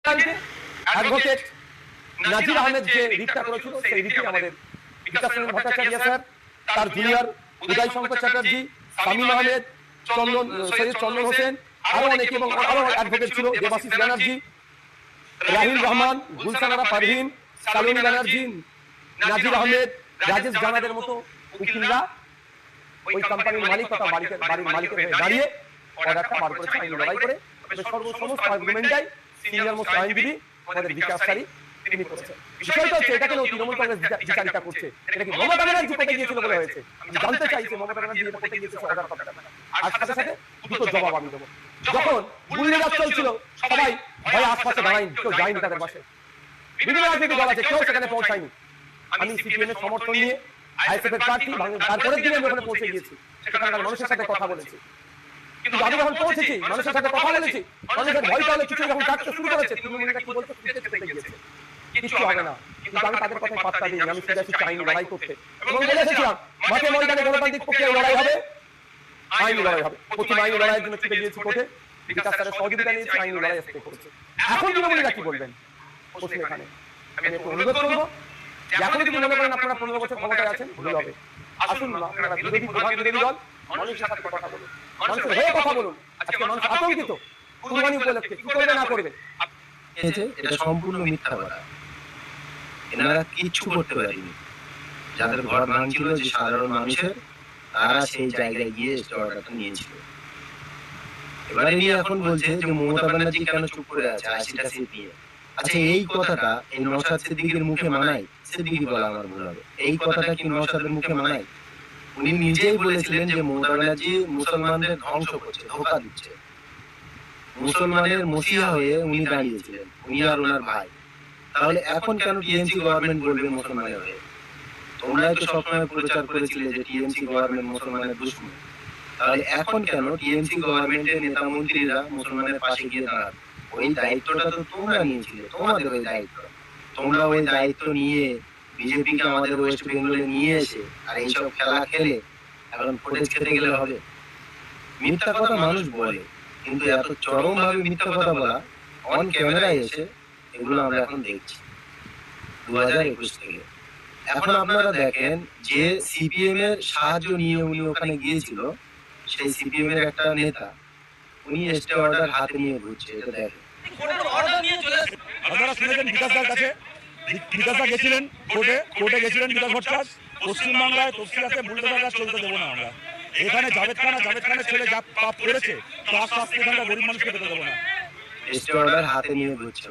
Advocate নাজির আহমেদ যে রিটটা করেছিল সেই রিটে আমাদের বিকাশ চন্দ্র ভট্টাচার্য স্যার, তার জুনিয়র উদয় শঙ্কর চ্যাটার্জি, শামীম আহমেদ, সৈয়দ চন্দন হোসেন, আরো অনেকে এবং আরো অ্যাডভোকেট ছিল, দেবাশিস ব্যানার্জি, রাহিল রহমান, গুলশানারা পারভিন, শালিনী ব্যানার্জি, নাজির আহমেদ, রাজেশ জানাদের মতো উকিলরা ওই কোম্পানির মালিক তথা বাড়ির মালিকের হয়ে দাঁড়িয়ে অর্ডারটা বার করেছে আইনি লড়াই করে। সমস্ত আর্গুমেন্টটাই সিনিয়র মোস্ট আইনজীবী আমাদের বিকাশ স্যারই তিনি করেছেন। বিষয়টা হচ্ছে এটা কেন তৃণমূল কংগ্রেস বিচারিতা করছে, এটা কি মমতা ব্যানার্জি কোর্টে গিয়েছিল বলে হয়েছে? আমি জানতে চাইছি মমতা ব্যানার্জি এটা কোর্টে গিয়েছে অর্ডার করতে। আর সাথে সাথে দুটো জবাব আমি দেবো। যখন গুলিরাজ চলছিল সবাই ভয়ে আশপাশে দাঁড়ায়নি, কেউ যায়নি তাদের পাশে, বিভিন্ন রাজনৈতিক দল আছে কেউ সেখানে পৌঁছায়নি। আমি সিপিএম এর সমর্থন নিয়ে আইএসএফ এর প্রার্থী তারপরের দিনে আমি ওখানে পৌঁছে গিয়েছি, সেখানকার মানুষের সাথে কথা বলেছি। কিন্তু আমি যখন পৌঁছেছি মানুষের সাথে কথা বলেছি, মানুষের ভয় তাহলে কিছু যখন ডাকতে শুরু করেছে, তৃণমূলীরা কি বলছে গিয়েছে কিছু হবে না, কিন্তু আমি তাদের কথায় পাত্তা দিই। আমি ফিরে আসছি আইনি লড়াই করতে এবং বলে এসেছিলাম মাঠে ময়দানে গণতান্ত্রিক প্রক্রিয়ায় লড়াই হবে, আইনি লড়াই হবে। প্রথম আইনি লড়াইয়ের জন্য ছুটে গিয়েছি কোর্টে, বিকাশ স্যারের সহযোগিতা নিয়েছি, আইনি লড়াই আসতে করেছে। এখন তৃণমূলীরা কি বলবেন প্রশ্ন এখানে আমি একটু অনুরোধ করবো, এখন যদি মনে করেন আপনারা 15 বছর ক্ষমতায় আছেন ভুল হবে, আসুন না আপনারা বিরোধী প্রধান বিরোধী দল মানুষের সাথে কথা বলুন, মানুষের হয়ে কথা বলুন। আজকে মানুষ আতঙ্কিত কুরবানি উপলক্ষে কি করবে না করবে, এটা সম্পূর্ণ মিথ্যা কথা। এনারা কিচ্ছু করতে পারেনি। যাদের ঘর ভাঙছিল যে সাধারণ মানুষের, তারা সেই জায়গায় গিয়ে অর্ডারটা নিয়েছিল। এবারে নিয়ে এখন বলছে যে মমতা ব্যানার্জি কেন চুপ করে আছে 80টা সিট নিয়ে। আচ্ছা এই কথাটা এই নওশাদ সিদ্দিকীর মুখে মানায়? সিদ্দিকী বলা আমার ভুল হবে। এই কথাটা কি নওশাদের মুখে মানায়? উনি নিজেই বলেছিলেন যে মমতা ব্যানার্জি মুসলমানদের ধ্বংস করছে, ধোঁকা দিচ্ছে। মুসলমানের মসিহা হয়ে উনি দাঁড়িয়েছিলেন, উনি আর ওনার ভাই। তাহলে এখন কেন টিএমসি গভর্নমেন্ট বলবে মুসলমানের হয়ে? তোমরাই তো সবসময় প্রচার করেছিলে যে টিএমসি গভর্নমেন্ট মুসলমানের দুশমন। তাহলে এখন কেন টিএমসি গভর্নমেন্টের নেতা মন্ত্রীরা মুসলমানের পাশে গিয়ে দাঁড়াবে? ওই দায়িত্বটা তো তোমরা নিয়েছিলে, তোমাদের ওই দায়িত্ব। তোমরা ওই দায়িত্ব নিয়ে বিজেপিকে আমাদের ওয়েস্ট বেঙ্গলে নিয়ে এসে আর এইসব খেলা খেলে এখন ফুটেজ খেতে গেলে হবে? মিথ্যা কথা মানুষ বলে, কিন্তু এত চরম ভাবে মিথ্যা কথা বলা অন ক্যামেরায় এসে এগুলো আমরা এখন দেখছি 2021 থেকে। এখন আপনারা দেখেন যে সিপিএম এর সাহায্য নিয়ে উনি ওখানে গিয়েছিল, সেই সিপিএম এর একটা নেতা উনি স্টে অর্ডার হাতে নিয়ে ঘুরছে। এটা দেখেন, আপনারা শুনেছেন বিকাশদার কাছে, বিকাশদা গেছিলেন কোর্টে গেছিলেন বিকাশ ভট্টাচার্য, পশ্চিমবাংলায় তফসিলাতে বুলডোজার কাজ চলতে দেবো না আমরা। এখানে জাভেদ খানের ছেলে যা পাপ করেছে তার শাস্তি এখানকার গরিব মানুষকে পেতে দেবো না। স্টে অর্ডার হাতে নিয়ে ঘুরছে।